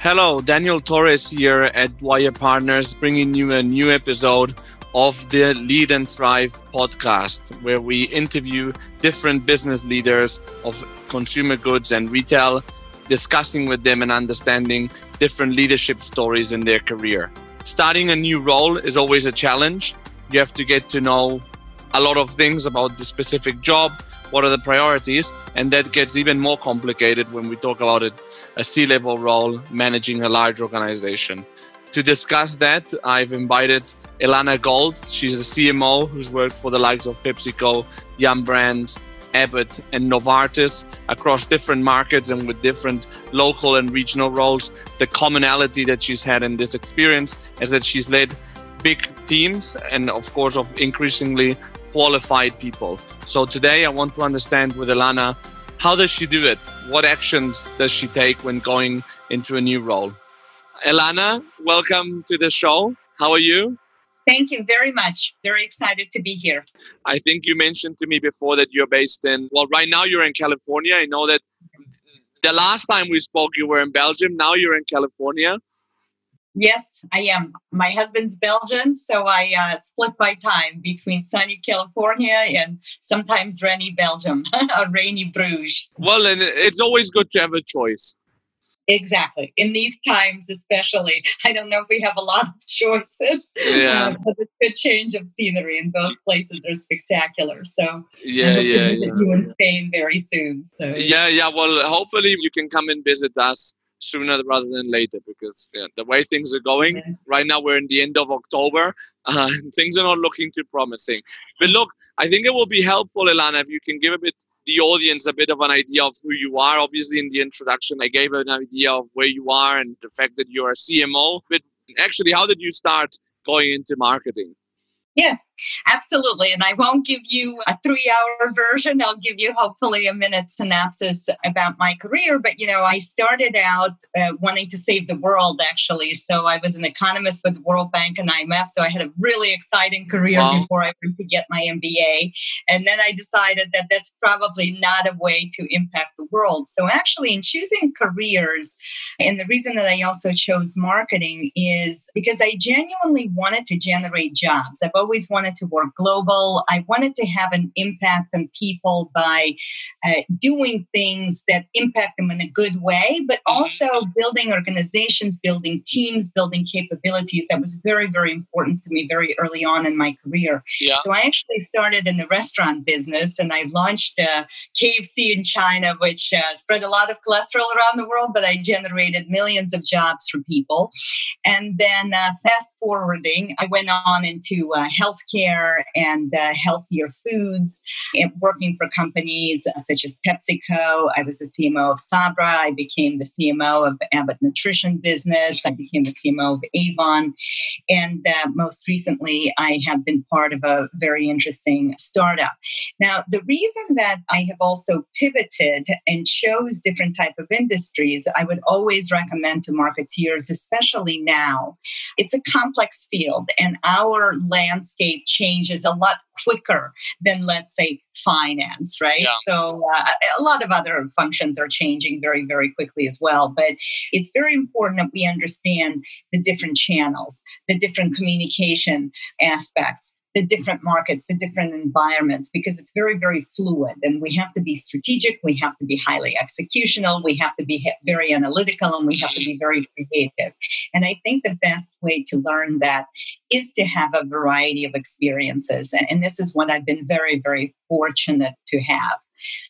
Hello, Daniel Torres here at Wire Partners, bringing you a new episode of the Lead and Thrive podcast, where we interview different business leaders of consumer goods and retail, discussing with them and understanding different leadership stories in their career. Starting a new role is always a challenge. You have to get to know a lot of things about the specific job, what are the priorities, and that gets even more complicated when we talk about a C-level role managing a large organization. To discuss that, I've invited Elana Gold. She's a CMO who's worked for the likes of PepsiCo, Yum Brands, Abbott, and Novartis across different markets and with different local and regional roles. The commonality that she's had in this experience is that she's led big teams and, of course, of increasingly qualified people. So today I want to understand with Elana, how does she do it? What actions does she take when going into a new role? Elana, welcome to the show. How are you? Thank you very much. Very excited to be here. I think you mentioned to me before that you're based in, well, right now you're in California. I know that the last time we spoke, you were in Belgium. Now you're in California. Yes, I am. My husband's Belgian, so I split my time between sunny California and sometimes rainy Belgium, or rainy Bruges. Well, and it's always good to have a choice. Exactly. In these times, especially. I don't know if we have a lot of choices, but it's a good change of scenery, and both places are spectacular. So I'm looking at you in Spain very soon. So Well, hopefully you can come and visit us sooner rather than later, because the way things are going right now, we're in the end of October, and things are not looking too promising. But look, I think it will be helpful, Elana, if you can give the audience a bit of an idea of who you are. Obviously, in the introduction, I gave an idea of where you are and the fact that you're a CMO. But actually, how did you start going into marketing? Yes, absolutely. And I won't give you a 3-hour version. I'll give you hopefully a minute synopsis about my career. But, I started out wanting to save the world, actually. So I was an economist with the World Bank and IMF. So I had a really exciting career before I went to get my MBA. And then I decided that that's probably not a way to impact the world. So actually, in choosing careers, and the reason that I also chose marketing is because I genuinely wanted to generate jobs. I've always wanted to work global. I wanted to have an impact on people by doing things that impact them in a good way, but also building organizations, building teams, building capabilities. That was very, very important to me very early on in my career. Yeah. So I actually started in the restaurant business, and I launched KFC in China, which spread a lot of cholesterol around the world, but I generated millions of jobs for people. And then fast forwarding, I went on into healthcare and healthier foods, and working for companies such as PepsiCo. I was the CMO of Sabra. I became the CMO of Abbott Nutrition business. I became the CMO of Avon. And most recently, I have been part of a very interesting startup. Now, the reason that I have also pivoted and chose different type of industries, I would always recommend to marketeers, especially now, it's a complex field, and our landscape changes a lot quicker than, let's say, finance, right? Yeah. So a lot of other functions are changing very, very quickly as well. But it's very important that we understand the different channels, the different communication aspects, the different markets, the different environments, because it's very, very fluid. And we have to be strategic. We have to be highly executional. We have to be very analytical, and we have to be very creative. And I think the best way to learn that is to have a variety of experiences. And this is what I've been very, very fortunate to have.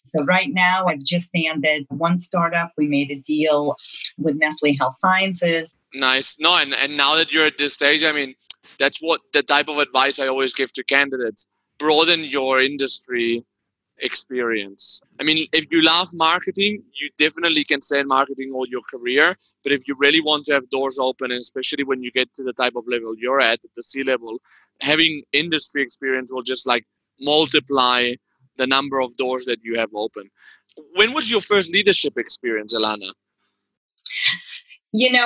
So right now, I've just ended one startup. We made a deal with Nestle Health Sciences. Nice. No, and now that you're at this stage, I mean, that's what the type of advice I always give to candidates. Broaden your industry experience. I mean, if you love marketing, you definitely can stay in marketing all your career. But if you really want to have doors open, and especially when you get to the type of level you're at the C-level, having industry experience will just multiply the number of doors that you have open. When was your first leadership experience, Elana?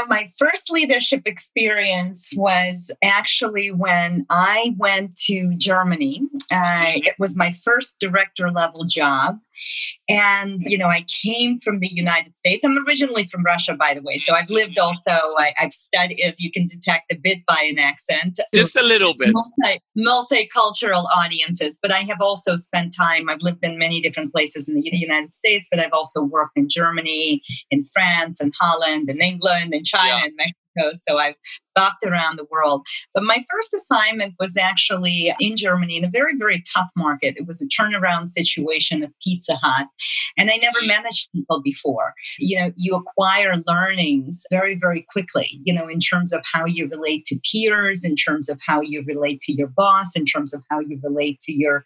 My first leadership experience was actually when I went to Germany. It was my first director level job. And, I came from the United States. I'm originally from Russia, by the way. So I've lived also, I've studied, as you can detect a bit by an accent. Just a little bit. Multicultural audiences. But I have also spent time, I've lived in many different places in the United States, but I've also worked in Germany, in France, and Holland, and England, and China, and Mexico. So I've bopped around the world. But my first assignment was actually in Germany in a very, very tough market. It was a turnaround situation of Pizza Hut. And I never managed people before. You acquire learnings very, very quickly, in terms of how you relate to peers, in terms of how you relate to your boss, in terms of how you relate to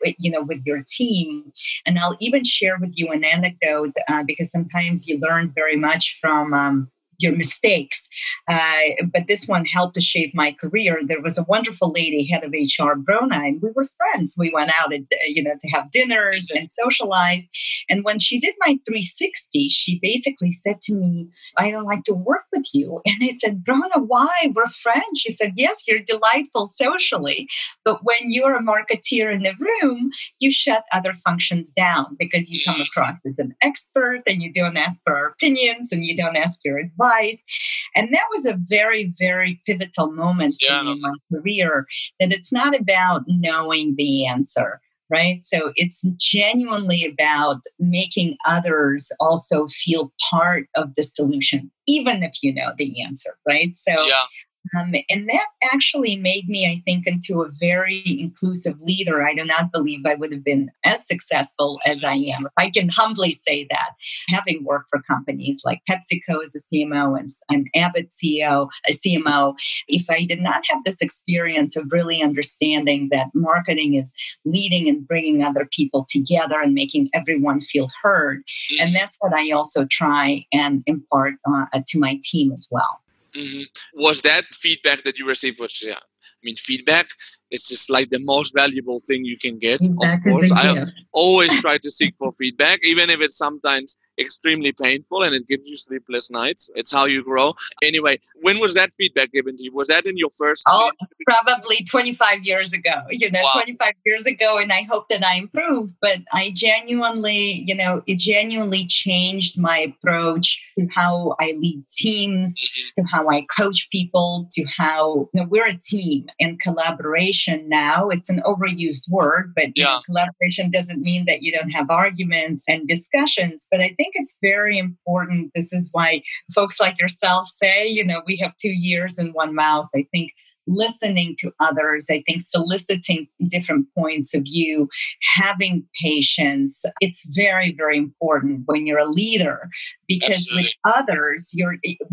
with your team. And I'll even share with you an anecdote because sometimes you learn very much from your mistakes. But this one helped to shape my career. There was a wonderful lady, head of HR, Brona, and we were friends. We went out, to have dinners and socialize. And when she did my 360, she basically said to me, "I don't like to work with you." And I said, "Brona, why? We're friends." She said, "Yes, you're delightful socially. But when you're a marketeer in the room, you shut other functions down because you come across as an expert and you don't ask for our opinions and you don't ask your advice." And that was a very, very pivotal moment for me in my career, that it's not about knowing the answer, right? So it's genuinely about making others also feel part of the solution, even if you know the answer, right? So and that actually made me, I think, into a very inclusive leader. I do not believe I would have been as successful as I am. I can humbly say that, having worked for companies like PepsiCo as a CMO and Abbott CMO, if I did not have this experience of really understanding that marketing is leading and bringing other people together and making everyone feel heard. And that's what I also try and impart to my team as well. Mm-hmm. Was that feedback that you received? Feedback is just like the most valuable thing you can get. Of course, I always try to seek for feedback, even if it's sometimes extremely painful and it gives you sleepless nights. It's how you grow. Anyway, when was that feedback given to you? Was that in your first? Probably 25 years ago, 25 years ago. And I hope that I improved, but I genuinely, it genuinely changed my approach to how I lead teams, to how I coach people, to how we're a team, and collaboration now, it's an overused word, but collaboration doesn't mean that you don't have arguments and discussions. But I think it's very important. This is why folks like yourself say, we have 2 ears and 1 mouth. I think listening to others, I think soliciting different points of view, having patience, it's very, very important when you're a leader, because with others,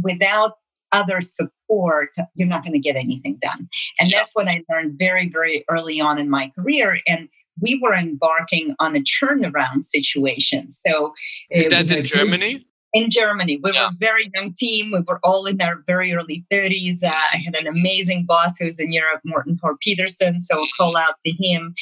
without other support, you're not going to get anything done. And that's what I learned very, very early on in my career. And we were embarking on a turnaround situation. So is that in Germany? In Germany. We were a very young team. We were all in our very early 30s. I had an amazing boss who's in Europe, Morten Peterson, so I'll call out to him.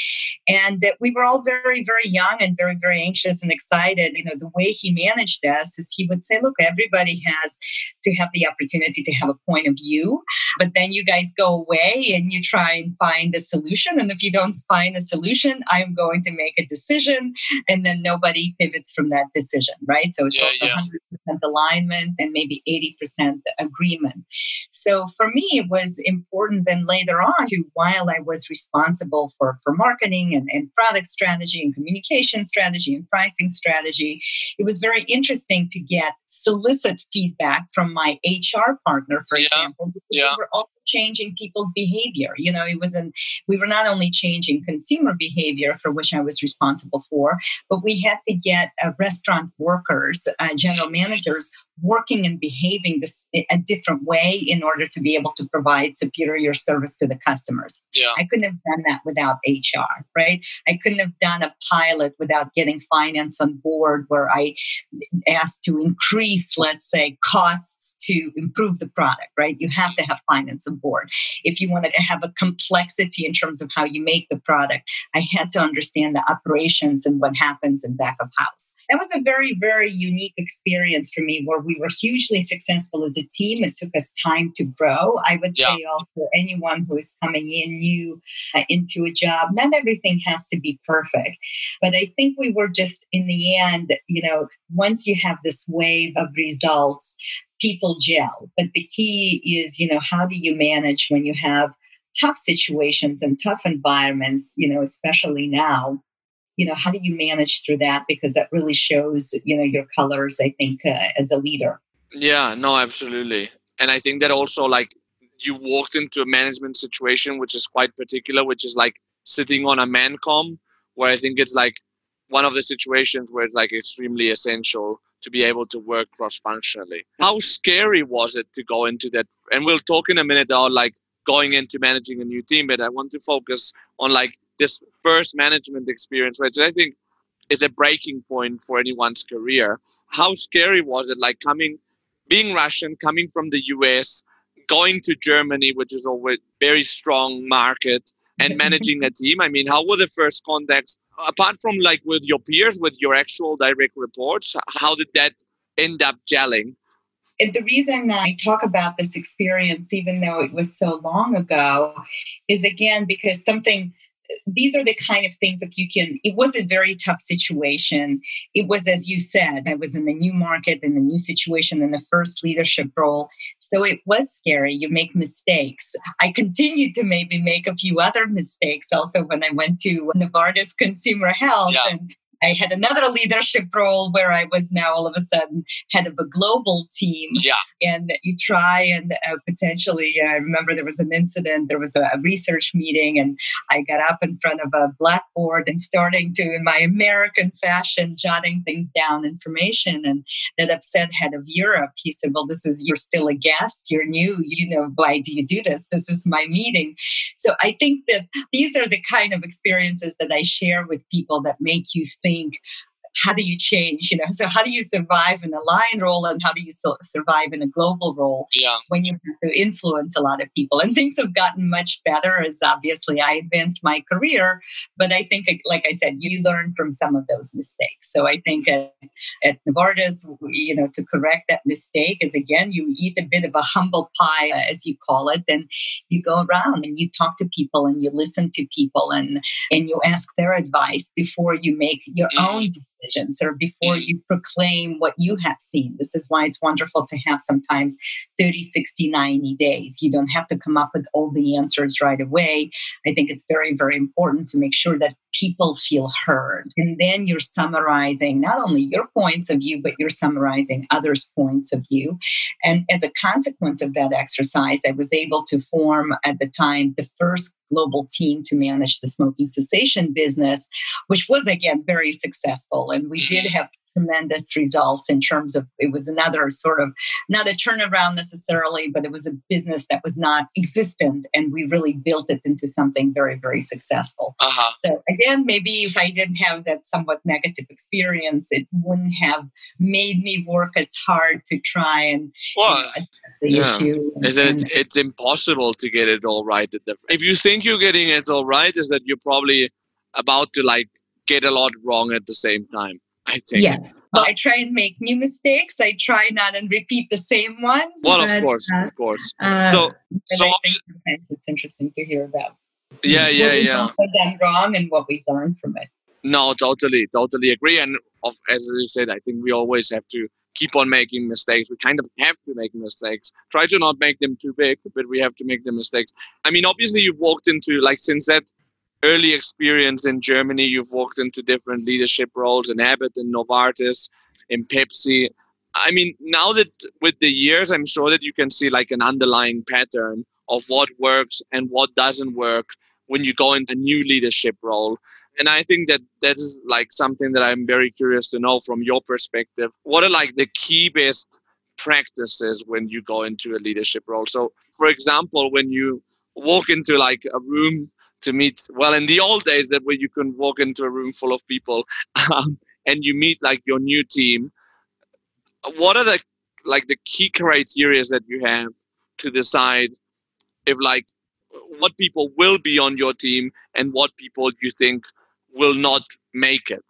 And we were all very, very young and very, very anxious and excited. The way he managed us is he would say, "Look, everybody has to have the opportunity to have a point of view, but then you guys go away and you try and find a solution. And if you don't find a solution, I'm going to make a decision." And then nobody pivots from that decision, right? So it's also 100% alignment and maybe 80% agreement. So for me, it was important then later on while I was responsible for marketing and product strategy and communication strategy and pricing strategy, it was very interesting to solicit feedback from my HR partner, for example, because we were also changing people's behavior. We were not only changing consumer behavior, for which I was responsible for, but we had to get restaurant workers, general managers, working and behaving a different way in order to be able to provide superior service to the customers. I couldn't have done that without HR, right? I couldn't have done a pilot without getting finance on board, where I asked to increase, let's say, costs to improve the product, right? You have to have finance on board. If you wanted to have a complexity in terms of how you make the product, I had to understand the operations and what happens in back of house. That was a very, very unique experience for me, where we were hugely successful as a team. It took us time to grow. I would say also anyone who is coming in new into a job, not everything has to be perfect. But I think we were just in the end, once you have this wave of results, people gel. But the key is, how do you manage when you have tough situations and tough environments, especially now? How do you manage through that? Because that really shows, your colors, I think, as a leader. Yeah, no, absolutely. And I think that also, like, you walked into a management situation, which is quite particular, which is like sitting on a mancom, where I think it's like one of the situations where it's like extremely essential to be able to work cross-functionally. How scary was it to go into that? And we'll talk in a minute about like going into managing a new team, but I want to focus on like this first management experience, which I think is a breaking point for anyone's career. How scary was it, like being Russian, coming from the US, going to Germany, which is always very strong market, and managing a team? I mean, how were the first contacts, apart from like with your peers, with your actual direct reports? How did that end up gelling? And the reason I talk about this experience, even though it was so long ago, is again because these are the kind of things that it was a very tough situation. It was, as you said, I was in the new market, in the new situation, in the first leadership role. So it was scary. You make mistakes. I continued to maybe make a few other mistakes also when I went to Novartis Consumer Health. Yeah. And I had another leadership role where I was now all of a sudden head of a global team. Yeah. And you try and potentially, I remember there was an incident, there was a research meeting, and I got up in front of a blackboard and starting to, in my American fashion, jotting things down, information. And that upset head of Europe, he said, well, you're still a guest, you're new, why do you do this? This is my meeting. So I think that these are the kind of experiences that I share with people that make you think, how do you change? So how do you survive in a line role, and how do you survive in a global role when you have to influence a lot of people? And things have gotten much better as obviously I advanced my career. But I think, like I said, you learn from some of those mistakes. So I think at Novartis, to correct that mistake is, again, you eat a bit of a humble pie, as you call it, and you go around and you talk to people and you listen to people and you ask their advice before you make your own decisions or before you proclaim what you have seen. This is why it's wonderful to have sometimes 30, 60, 90 days. You don't have to come up with all the answers right away. I think it's very, very important to make sure that people feel heard. And then you're summarizing not only your points of view, but you're summarizing others' points of view. And as a consequence of that exercise, I was able to form at the time the first global team to manage the smoking cessation business, which was, again, very successful. And we did have tremendous results in terms of, it was another sort of, not a turnaround necessarily, but it was a business that was not existent. And we really built it into something very, very successful. So again, maybe if I didn't have that somewhat negative experience, it wouldn't have made me work as hard to try and address the issue. It's impossible to get it all right. If you think you're getting it all right, is that you're probably about to like get a lot wrong at the same time, I think. Yes. Well, I try and make new mistakes. I try not and repeat the same ones. Well, of course. So I think sometimes it's interesting to hear about. What we've done wrong and what we've learned from it. No, totally agree. And as you said, I think we always have to keep on making mistakes. We kind of have to make mistakes. Try to not make them too big, but we have to make the mistakes. I mean, obviously, you've walked into, like, since that early experience in Germany, you've walked into different leadership roles in Abbott and Novartis, in Pepsi. I mean, now that with the years, I'm sure that you can see like an underlying pattern of what works and what doesn't work when you go into a new leadership role. And I think that is like something that I'm very curious to know from your perspective. What are like the key best practices when you go into a leadership role? So, for example, when you walk into like a room to meet, well, in the old days, that way you can walk into a room full of people and you meet like your new team. What are the key criteria that you have to decide if like what people will be on your team and what people you think will not make it?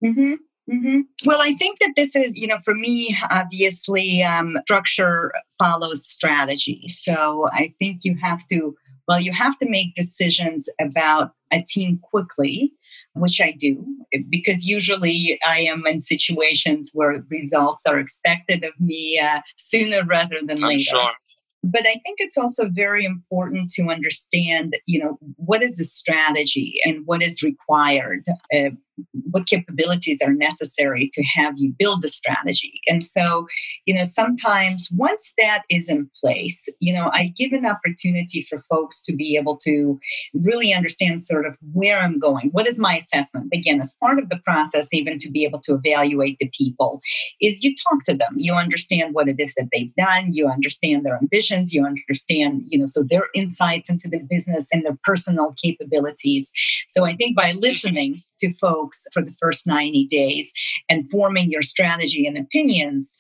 Mm-hmm. Well, I think that this is, for me, obviously, structure follows strategy. So I think you have to make decisions about a team quickly, which I do, because usually I am in situations where results are expected of me sooner rather than I'm later. sure. But I think it's also very important to understand, what is the strategy and what is required, what capabilities are necessary to have you build the strategy. And so, sometimes once that is in place, I give an opportunity for folks to be able to really understand sort of where I'm going. What is my assessment? Again, as part of the process, even to be able to evaluate the people, is you talk to them. You understand what it is that they've done. You understand their ambitions. You understand, so their insights into the business and their personal capabilities. So I think by listening to folks for the first 90 days and forming your strategy and opinions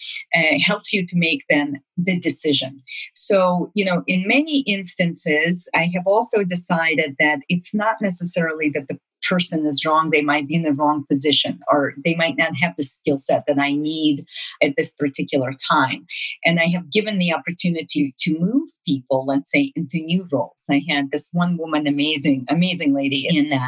helps you to make then the decision. So, in many instances, I have also decided that it's not necessarily that the person is wrong. They might be in the wrong position, or they might not have the skill set that I need at this particular time. And I have given the opportunity to move people, let's say, into new roles. I had this one woman, amazing lady in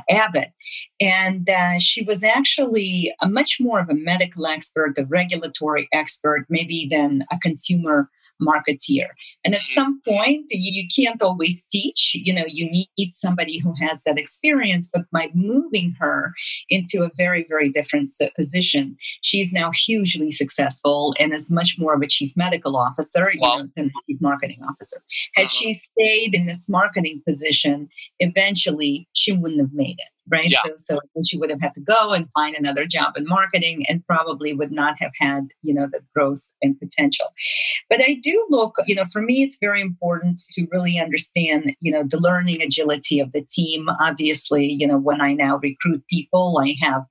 Abbott. And she was actually a much more of a medical expert, a regulatory expert, maybe than a consumer marketeer. And at some point, you can't always teach. You need somebody who has that experience. But by moving her into a very, very different position, she's now hugely successful and is much more of a chief medical officer than a chief marketing officer. Had she stayed in this marketing position, eventually she wouldn't have made it. Right. Yeah. So she would have had to go and find another job in marketing and probably would not have had, the growth and potential. But I do look, for me, it's very important to really understand, the learning agility of the team. Obviously, when I now recruit people, I have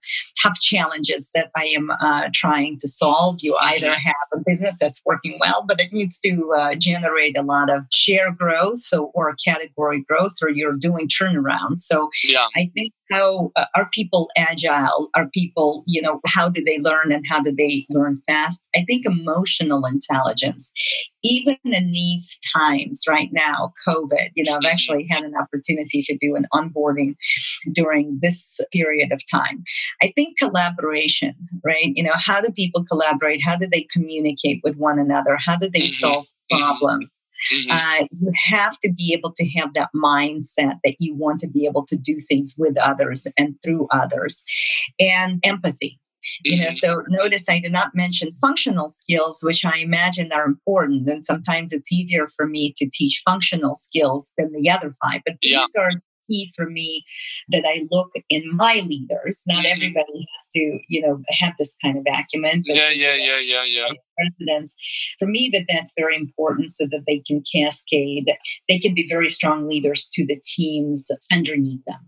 tough challenges that I am trying to solve. You either have a business that's working well, but it needs to generate a lot of share growth or category growth, or you're doing turnaround. So I think how are people agile? Are people, how do they learn and how do they learn fast? I think emotional intelligence, even in these times right now, COVID, I've actually had an opportunity to do an onboarding during this period of time. I think collaboration, right? How do people collaborate? How do they communicate with one another? How do they solve problems? You have to be able to have that mindset that you want to be able to do things with others and through others, and empathy. So notice I did not mention functional skills, which I imagine are important. And sometimes it's easier for me to teach functional skills than the other 5. But these are key for me that I look in my leaders. Not everybody has to, have this kind of acumen. Presidents, for me, that's very important so that they can cascade. They can be very strong leaders to the teams underneath them.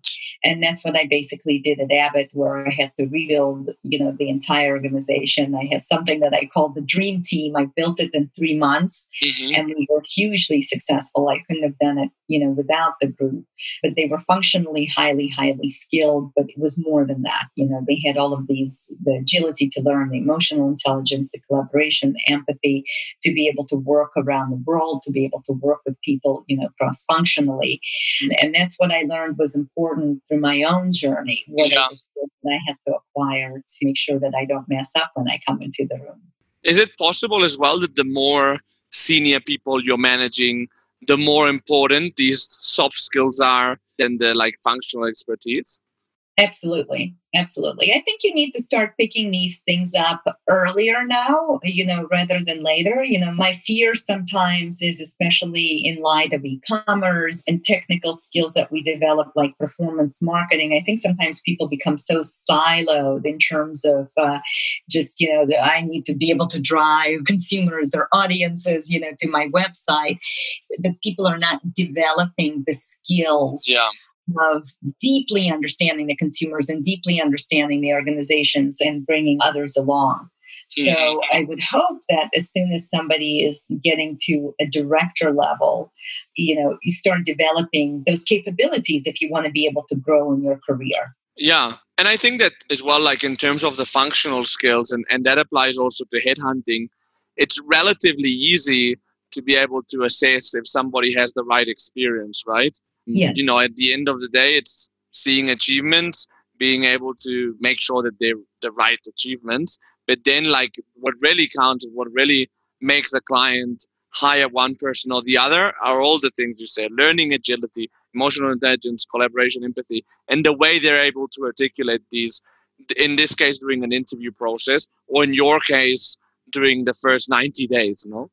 And that's what I basically did at Abbott, where I had to rebuild, the entire organization. I had something that I called the dream team. I built it in 3 months and we were hugely successful. I couldn't have done it, without the group, but they were functionally highly, highly skilled, but it was more than that. They had all of these, the agility to learn, the emotional intelligence, the collaboration, the empathy, to be able to work around the world, to be able to work with people, cross-functionally. And that's what I learned was important through my own journey, what are the skills that I have to acquire to make sure that I don't mess up when I come into the room. Is it possible as well that the more senior people you're managing, the more important these soft skills are than the functional expertise? Absolutely. Absolutely. I think you need to start picking these things up earlier now, rather than later. My fear sometimes is, especially in light of e-commerce and technical skills that we develop, like performance marketing, I think sometimes people become so siloed in terms of that I need to be able to drive consumers or audiences, to my website, that people are not developing the skills of deeply understanding the consumers and deeply understanding the organizations and bringing others along. So I would hope that as soon as somebody is getting to a director level, you start developing those capabilities if you want to be able to grow in your career. Yeah. And I think that as well, like in terms of the functional skills, and that applies also to headhunting, it's relatively easy to be able to assess if somebody has the right experience, right? Yes. At the end of the day, it's seeing achievements, being able to make sure that they're the right achievements. But then, like, what really counts, what really makes a client hire one person or the other are all the things you said: learning agility, emotional intelligence, collaboration, empathy, and the way they're able to articulate these, in this case during an interview process, or in your case during the first 90 days, no?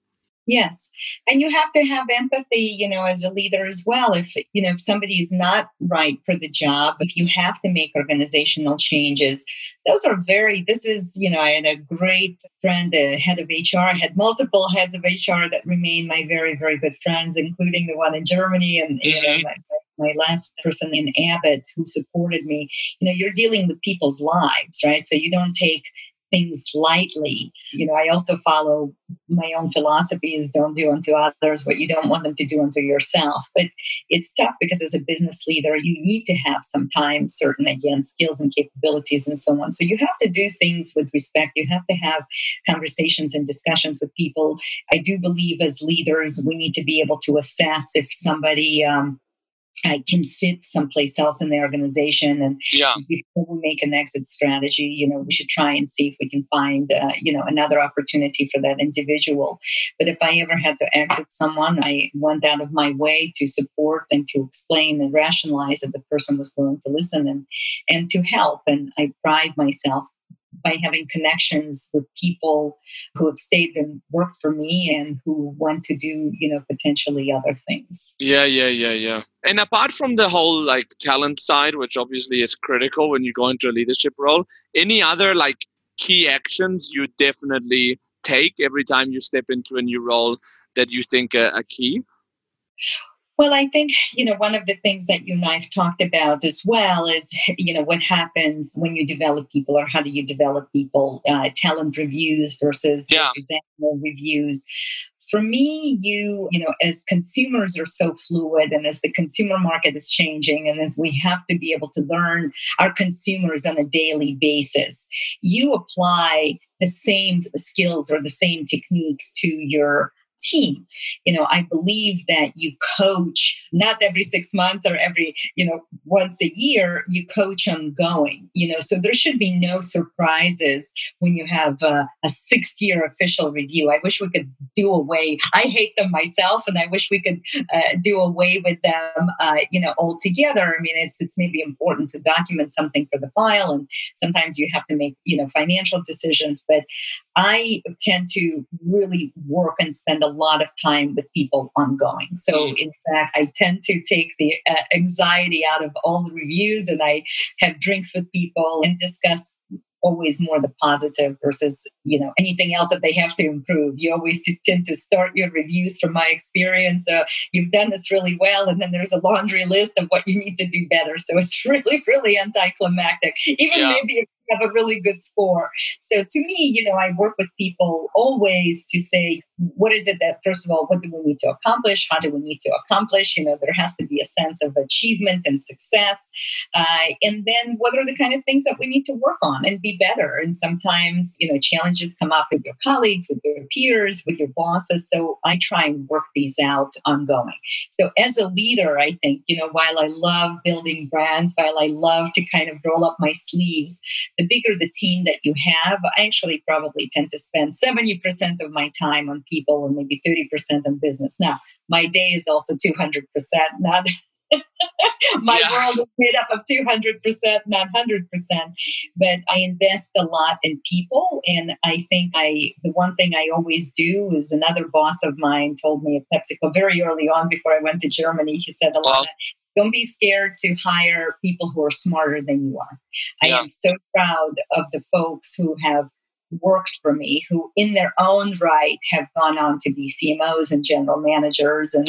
Yes. And you have to have empathy, as a leader as well. If somebody is not right for the job, if you have to make organizational changes, I had a great friend, a head of HR, I had multiple heads of HR that remain my very, very good friends, including the one in Germany and, my last person in Abbott who supported me. You're dealing with people's lives, right? So you don't take things lightly. I also follow my own philosophy is don't do unto others what you don't want them to do unto yourself. But it's tough because as a business leader, you need to have some time certain, again, skills and capabilities and so on. So you have to do things with respect. You have to have conversations and discussions with people. I do believe as leaders, we need to be able to assess if somebody can fit someplace else in the organization. And before we make an exit strategy, we should try and see if we can find, another opportunity for that individual. But if I ever had to exit someone, I went out of my way to support and to explain and rationalize that the person was willing to listen and to help. And I pride myself by having connections with people who have stayed and worked for me and who want to do, potentially other things. Yeah. And apart from the whole like talent side, which obviously is critical when you go into a leadership role, any other like key actions you definitely take every time you step into a new role that you think are key? Well, I think, one of the things that you and I've talked about as well is, what happens when you develop people, or how do you develop people, talent reviews versus annual reviews. For me, as consumers are so fluid and as the consumer market is changing and as we have to be able to learn our consumers on a daily basis, you apply the same skills or the same techniques to your team. I believe that you coach not every 6 months or every, once a year, you coach ongoing, so there should be no surprises when you have a 6-year official review. I wish we could do away. I hate them myself, and I wish we could do away with them, altogether. I mean, it's maybe important to document something for the file, and sometimes you have to make, financial decisions, but I tend to really work and spend a lot of time with people ongoing. So in fact, I tend to take the anxiety out of all the reviews, and I have drinks with people and discuss always more the positive versus, anything else that they have to improve. You always tend to start your reviews from my experience. You've done this really well. And then there's a laundry list of what you need to do better. So it's really, really anticlimactic, even maybe if you have a really good score. So to me, I work with people always to say, what is it that, first of all, what do we need to accomplish? How do we need to accomplish? There has to be a sense of achievement and success. And then what are the kind of things that we need to work on and be better? And sometimes, challenges come up with your colleagues, with your peers, with your bosses. So I try and work these out ongoing. So as a leader, I think, while I love building brands, while I love to kind of roll up my sleeves, the bigger the team that you have, I actually probably tend to spend 70% of my time on people and maybe 30% on business. Now, my day is also 200%, not my world is made up of 200%, not 100%. But I invest a lot in people. And I think the one thing I always do is, another boss of mine told me at PepsiCo very early on before I went to Germany, he said, Elana, don't be scared to hire people who are smarter than you are. I am so proud of the folks who have worked for me who in their own right have gone on to be CMOs and general managers and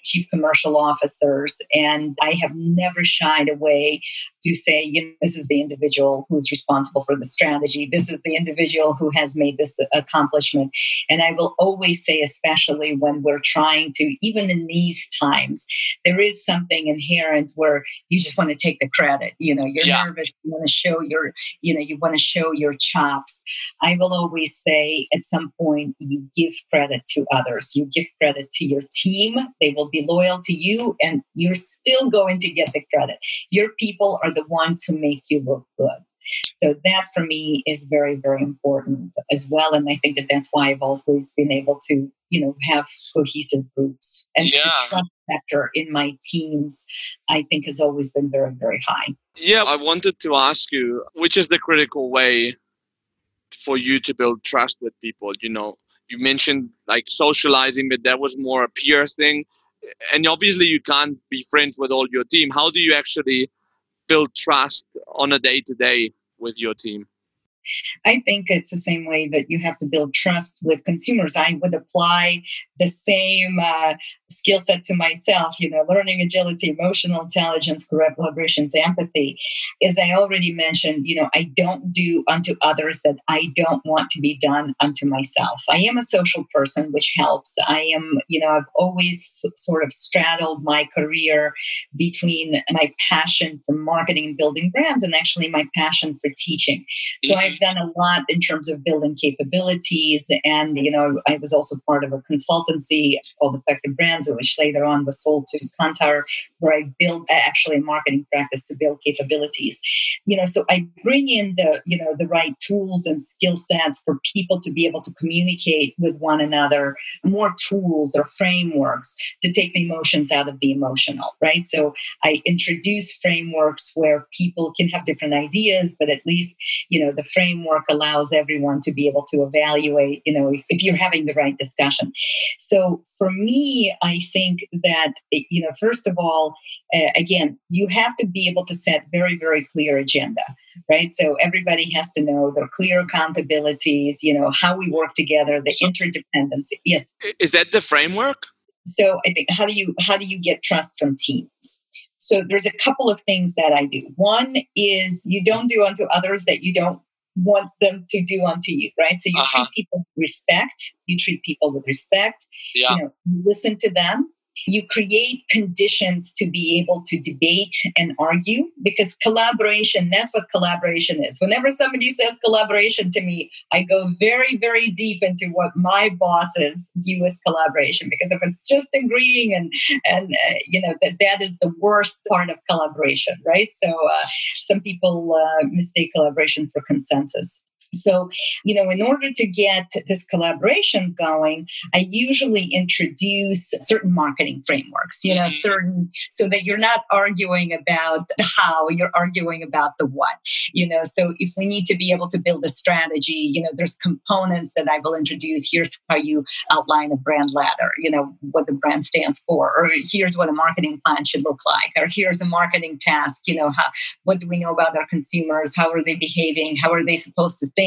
chief commercial officers. And I have never shied away to say, this is the individual who's responsible for the strategy. This is the individual who has made this accomplishment. And I will always say, especially when we're trying to, even in these times, there is something inherent where you just want to take the credit. You're nervous. You want to show you want to show your chops. I will always say at some point, you give credit to others. You give credit to your team. They will be loyal to you and you're still going to get the credit. Your people are the ones who make you look good. So that for me is very, very important as well. And I think that that's why I've always been able to, have cohesive groups. And the trust factor in my teams, I think has always been very, very high. Yeah, I wanted to ask you, which is the critical way for you to build trust with people? You mentioned like socializing, but that was more a peer thing. And obviously you can't be friends with all your team. How do you actually build trust on a day-to-day with your team? I think it's the same way that you have to build trust with consumers. I would apply the same skill set to myself, learning agility, emotional intelligence, collaborations, empathy. As I already mentioned, I don't do unto others that I don't want to be done unto myself. I am a social person, which helps. I am, I've always sort of straddled my career between my passion for marketing and building brands and actually my passion for teaching. So I've done a lot in terms of building capabilities. And, I was also part of a consultancy called Effective Brands, which later on was sold to Kantar, where I built actually a marketing practice to build capabilities. So I bring in the right tools and skill sets for people to be able to communicate with one another, more tools or frameworks to take the emotions out of the emotional, right? So I introduce frameworks where people can have different ideas, but at least, the framework allows everyone to be able to evaluate, if you're having the right discussion. So for me, I think that, first of all, again, you have to be able to set very, very clear agenda, right? So everybody has to know the clear accountabilities, how we work together, the interdependency. Yes. Is that the framework? So I think how do you get trust from teams? So there's a couple of things that I do. One is you don't do unto others that you don't want them to do unto you, right? So you treat people with respect. You treat people with respect. Yeah. You listen to them. You create conditions to be able to debate and argue, because collaboration, that's what collaboration is. Whenever somebody says collaboration to me, I go very, very deep into what my bosses view as collaboration, because if it's just agreeing and that is the worst part of collaboration, right? So some people mistake collaboration for consensus. So, in order to get this collaboration going, I usually introduce certain marketing frameworks, certain, so that you're not arguing about the how, you're arguing about the what, so if we need to be able to build a strategy, there's components that I will introduce. Here's how you outline a brand ladder, what the brand stands for, or here's what a marketing plan should look like, or here's a marketing task, what do we know about our consumers? How are they behaving? How are they supposed to think,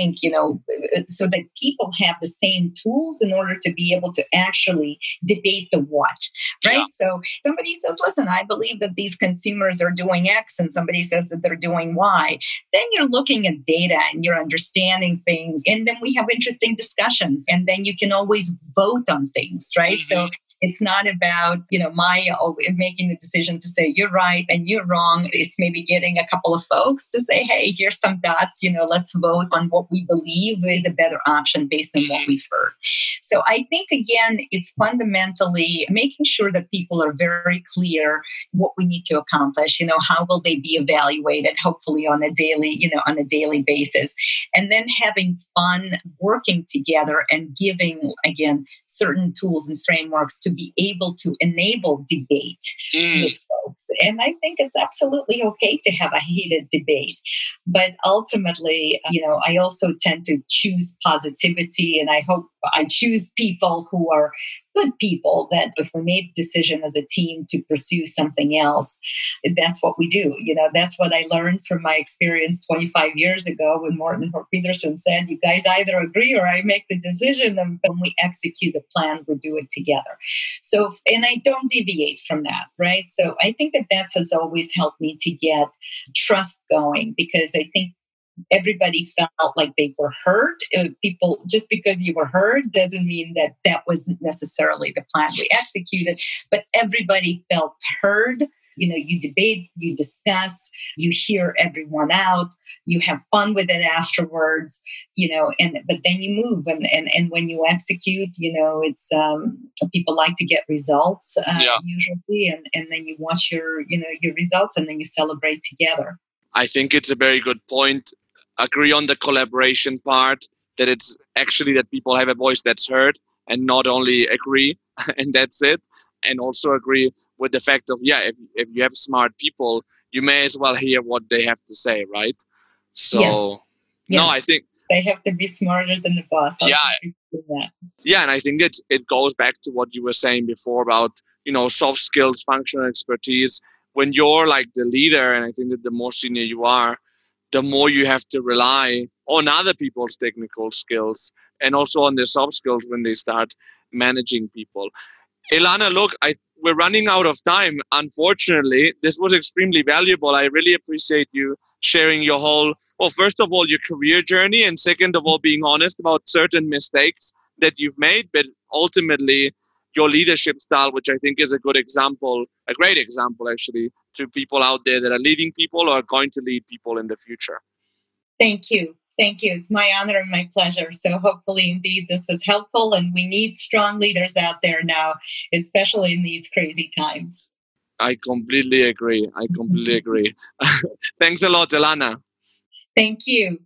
so that people have the same tools in order to be able to actually debate the what, right? Yeah. So somebody says, listen, I believe that these consumers are doing X, and somebody says that they're doing Y. Then you're looking at data and you're understanding things. And then we have interesting discussions, and then you can always vote on things, right? So it's not about, my making the decision to say you're right and you're wrong. It's maybe getting a couple of folks to say, hey, here's some dots, let's vote on what we believe is a better option based on what we've heard. So I think, again, it's fundamentally making sure that people are very clear what we need to accomplish, how will they be evaluated, hopefully on a daily basis. And then having fun working together and giving, again, certain tools and frameworks to be able to enable debate with folks. And I think it's absolutely okay to have a heated debate. But ultimately, I also tend to choose positivity, and I hope I choose people who are good people, that if we made a decision as a team to pursue something else, that's what we do. That's what I learned from my experience 25 years ago when Morton Hope Peterson said, you guys either agree or I make the decision, and when we execute a plan, we do it together. So, and I don't deviate from that, right? So I think that has always helped me to get trust going, because I think everybody felt like they were heard. People, just because you were heard doesn't mean that wasn't necessarily the plan we executed, but everybody felt heard. You debate, you discuss, you hear everyone out, you have fun with it afterwards, but then you move, and when you execute, it's people like to get results usually, and then you watch your results, and then you celebrate together. I think it's a very good point. Agree on the collaboration part, that it's actually that people have a voice that's heard, and not only agree and that's it. And also agree with the fact of, if you have smart people, you may as well hear what they have to say, right? So, yes. I think they have to be smarter than the boss. Yeah, and I think that it goes back to what you were saying before about, soft skills, functional expertise. When you're like the leader, and I think that the more senior you are, the more you have to rely on other people's technical skills and also on their soft skills when they start managing people. Elana, look, we're running out of time, unfortunately. This was extremely valuable. I really appreciate you sharing your first of all, your career journey, and second of all, being honest about certain mistakes that you've made, but ultimately your leadership style, which I think is a great example actually, to people out there that are leading people or are going to lead people in the future. Thank you. Thank you. It's my honor and my pleasure. So hopefully, indeed, this was helpful, and we need strong leaders out there now, especially in these crazy times. I completely agree. Thanks a lot, Elana. Thank you.